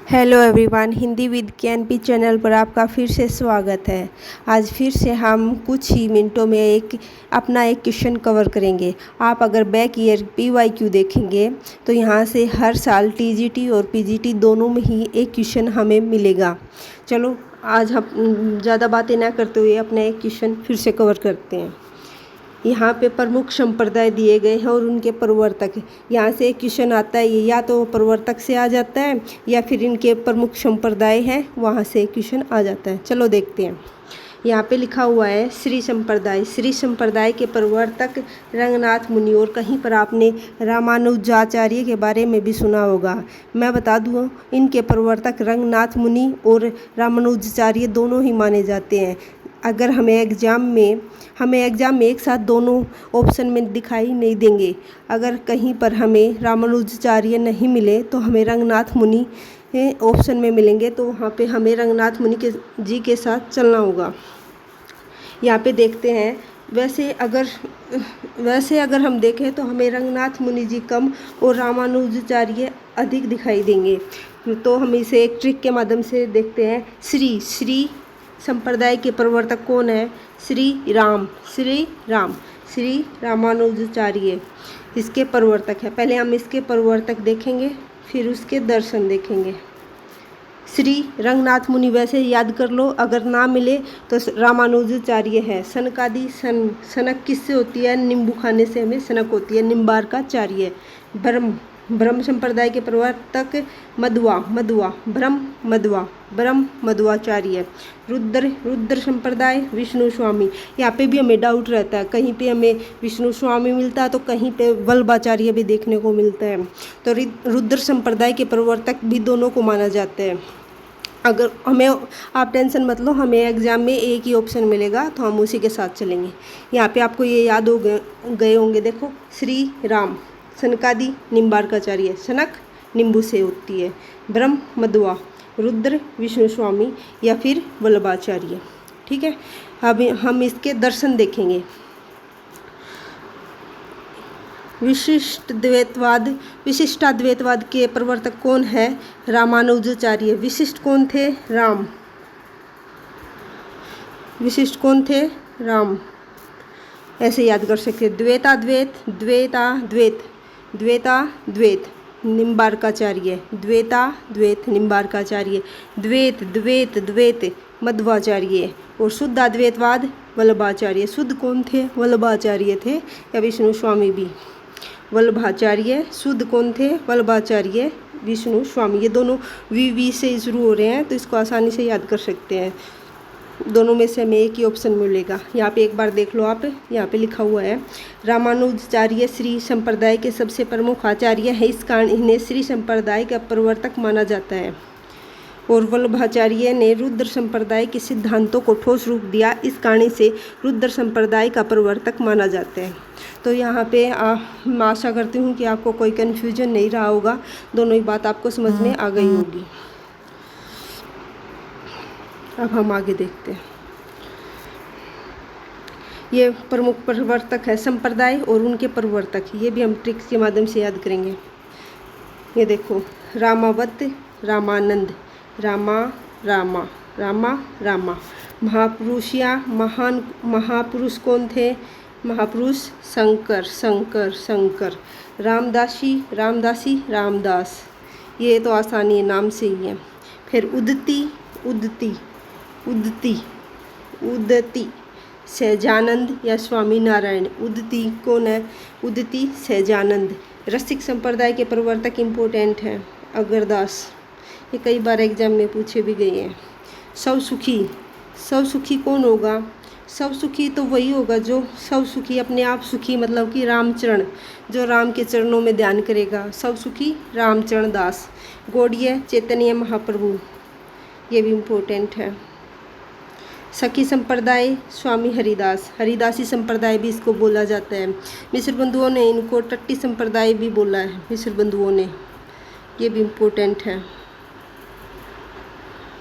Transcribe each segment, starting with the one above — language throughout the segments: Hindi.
Hello everyone, Hindi with KNP channel पर आपका फिर से स्वागत है। आज फिर से हम कुछ ही मिनटों में अपना एक क्वेश्चन कवर करेंगे। आप अगर बैक ईयर PYQ देखेंगे तो यहाँ से हर साल TGT और PGT दोनों में ही एक क्वेश्चन हमें मिलेगा। चलो आज हम ज़्यादा बातें ना करते हुए अपना एक क्वेश्चन फिर से कवर करते हैं। यहाँ पे प्रमुख संप्रदाय दिए गए हैं और उनके प्रवर्तक। यहाँ से एक क्वेश्चन आता है, या तो प्रवर्तक से आ जाता है या फिर इनके प्रमुख संप्रदाय हैं वहाँ से क्वेश्चन आ जाता है। चलो देखते हैं। यहाँ पे लिखा हुआ है श्री संप्रदाय। श्री संप्रदाय के प्रवर्तक रंगनाथ मुनि, और कहीं पर आपने रामानुजाचार्य के बारे में भी सुना होगा। मैं बता दूँ, इनके प्रवर्तक रंगनाथ मुनि और रामानुजाचार्य दोनों ही माने जाते हैं। अगर हमें एग्ज़ाम में एक साथ दोनों ऑप्शन में दिखाई नहीं देंगे। अगर कहीं पर हमें रामानुजाचार्य नहीं मिले तो हमें रंगनाथ मुनि ऑप्शन में मिलेंगे, तो वहाँ पे हमें रंगनाथ मुनि जी के साथ चलना होगा। यहाँ पे देखते हैं। वैसे अगर हम देखें तो हमें रंगनाथ मुनि जी कम और रामानुजाचार्य अधिक दिखाई देंगे। तो हम इसे एक ट्रिक के माध्यम से देखते हैं। श्री संप्रदाय के प्रवर्तक कौन है? श्री रामानुजाचार्य इसके प्रवर्तक है। पहले हम इसके प्रवर्तक देखेंगे, फिर उसके दर्शन देखेंगे। श्री रंगनाथ मुनि वैसे याद कर लो, अगर ना मिले तो रामानुजाचार्य है। सनक किससे होती है? नींबू खाने से हमें सनक होती है। निम्बार्काचार्य। ब्रह्म संप्रदाय के प्रवर्तक ब्रह्म मध्वाचार्य। रुद्र संप्रदाय विष्णु स्वामी। यहाँ पे भी हमें डाउट रहता है, कहीं पे हमें विष्णु स्वामी मिलता है तो कहीं पे वल्लभाचार्य भी देखने को मिलता है। तो रुद्र संप्रदाय के प्रवर्तक भी दोनों को माना जाता है। अगर हमें, आप टेंशन मत लो, हमें एग्ज़ाम में एक ही ऑप्शन मिलेगा तो हम उसी के साथ चलेंगे। यहाँ पे आपको ये याद हो गए होंगे। देखो, श्री राम सनकादि निम्बार्काचार्य। सनक नींबू से होती है। ब्रह्म मध्वा, रुद्र विष्णु स्वामी या फिर वल्लभाचार्य। ठीक है, अब हम इसके दर्शन देखेंगे। विशिष्टाद्वैतवाद के प्रवर्तक कौन है? रामानुजाचार्य। विशिष्ट कौन थे? राम। ऐसे याद कर सकते हैं। द्वैताद्वैत निम्बार्काचार्य। द्वैत मध्वाचार्य। और शुद्धाद्वैतवाद वल्लभाचार्य। शुद्ध कौन थे? वल्लभाचार्य थे, या विष्णु स्वामी भी। वल्लभाचार्य शुद्ध कौन थे? वल्लभाचार्य विष्णु स्वामी। ये दोनों वी से शुरू हो रहे हैं, तो इसको आसानी से याद कर सकते हैं। दोनों में से हमें एक ही ऑप्शन मिलेगा। यहाँ पे एक बार देख लो आप, यहाँ पे लिखा हुआ है रामानुजाचार्य श्री संप्रदाय के सबसे प्रमुख आचार्य है। इस कारण इन्हें श्री संप्रदाय का प्रवर्तक माना जाता है। और वल्लभाचार्य ने रुद्र संप्रदाय के सिद्धांतों को ठोस रूप दिया, इस कारण इसे रुद्र संप्रदाय का प्रवर्तक माना जाता है। तो यहाँ पे मैं आशा करती हूँ कि आपको कोई कन्फ्यूजन नहीं रहा होगा, दोनों ही बात आपको समझ में आ गई होगी। अब हम आगे देखते हैं। ये प्रमुख प्रवर्तक है संप्रदाय और उनके प्रवर्तक, ये भी हम ट्रिक्स के माध्यम से याद करेंगे। ये देखो, रामावत, रामानंद, रामा। महापुरुषिया, महापुरुष कौन थे? महापुरुष शंकर। रामदास। ये तो आसानी है, नाम से ही है। फिर उदती सहजानंद या स्वामी नारायण। उदती कौन है? उदती सहजानंद। रसिक संप्रदाय के प्रवर्तक इम्पोर्टेंट हैं, अगरदास। ये कई बार एग्जाम में पूछे भी गए हैं। स्वसुखी कौन होगा? स्वसुखी तो वही होगा जो स्वसुखी, अपने आप सुखी, मतलब कि रामचरण, जो राम के चरणों में ध्यान करेगा। स्वसुखी रामचरण दास। गौड़ीय चैतन्य महाप्रभु, ये भी इम्पोर्टेंट है। सखी संप्रदाय स्वामी हरिदासी संप्रदाय भी इसको बोला जाता है। मिश्र बंधुओं ने इनको टट्टी संप्रदाय भी बोला है, मिश्र बंधुओं ने, ये भी इम्पोर्टेंट है।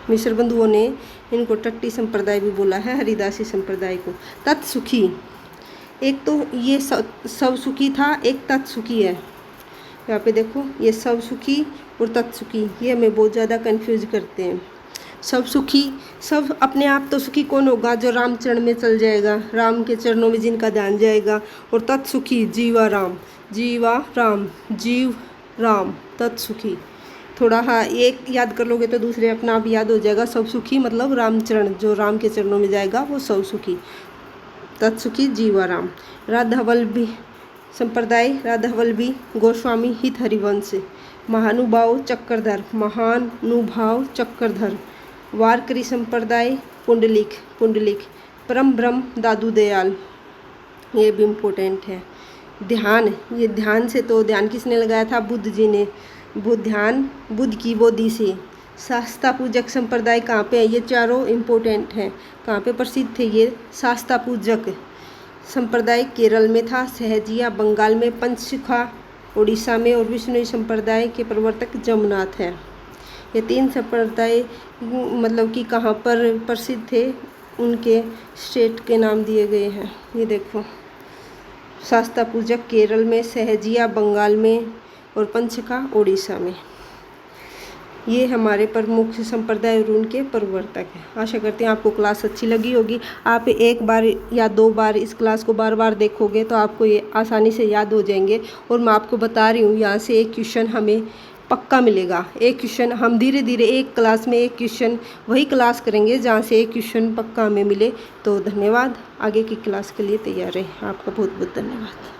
मिश्र बंधुओं ने इनको टट्टी संप्रदाय भी बोला है, हरिदासी संप्रदाय को। तत्सुखी, एक तो ये सब सुखी था, एक तत्सुखी है। यहाँ पे देखो, ये सब सुखी और तत्सुखी, ये हमें बहुत ज़्यादा कंफ्यूज करते हैं। सब सुखी, सब अपने आप तो सुखी कौन होगा? जो राम चरण में चल जाएगा, राम के चरणों में जिनका ध्यान जाएगा। और तत्सुखी जीवा राम, जीवा राम, जीव राम, तत्सुखी। थोड़ा हाँ, एक याद कर लोगे तो दूसरे अपना आप याद हो जाएगा। सब सुखी मतलब रामचरण, जो राम के चरणों में जाएगा वो सब सुखी। तत्सुखी जीवाराम। राधावल्लभी संप्रदाय, राधावल्लभी गोस्वामी हित हरिवंश। महानुभाव चक्रधर, महानुभाव चक्रधर। वारकरी संप्रदाय पुंडलिक, पुंडलिक। परम ब्रह्म दादू दयाल, ये भी इम्पोर्टेंट है। ध्यान, ये ध्यान से तो ध्यान किसने लगाया था? बुद्ध जी ने। ध्यान बुद्ध की बोधि से। शास्ता पूजक संप्रदाय कहाँ पे है? ये चारों इम्पोर्टेंट हैं। कहाँ पे प्रसिद्ध थे ये? शास्ता पूजक संप्रदाय केरल में था, सहजिया बंगाल में, पंचशिखा उड़ीसा में, और विष्णुई संप्रदाय के प्रवर्तक जमनाथ है। ये 3 संप्रदाय मतलब कि कहाँ पर प्रसिद्ध थे, उनके स्टेट के नाम दिए गए हैं। ये देखो, शास्ता पूजक केरल में, सहजिया बंगाल में, और पंचशिखा उड़ीसा में। ये हमारे प्रमुख संप्रदाय और उनके प्रवर्तक हैं। आशा करते हैं आपको क्लास अच्छी लगी होगी। आप एक बार या 2 बार इस क्लास को बार बार देखोगे तो आपको ये आसानी से याद हो जाएंगे। और मैं आपको बता रही हूँ, यहाँ से एक क्वेश्चन हमें पक्का मिलेगा। एक क्वेश्चन हम धीरे धीरे एक क्लास में एक क्वेश्चन वही क्लास करेंगे जहाँ से एक क्वेश्चन पक्का हमें मिले। तो धन्यवाद, आगे की क्लास के लिए तैयार रहें। आपका बहुत बहुत धन्यवाद।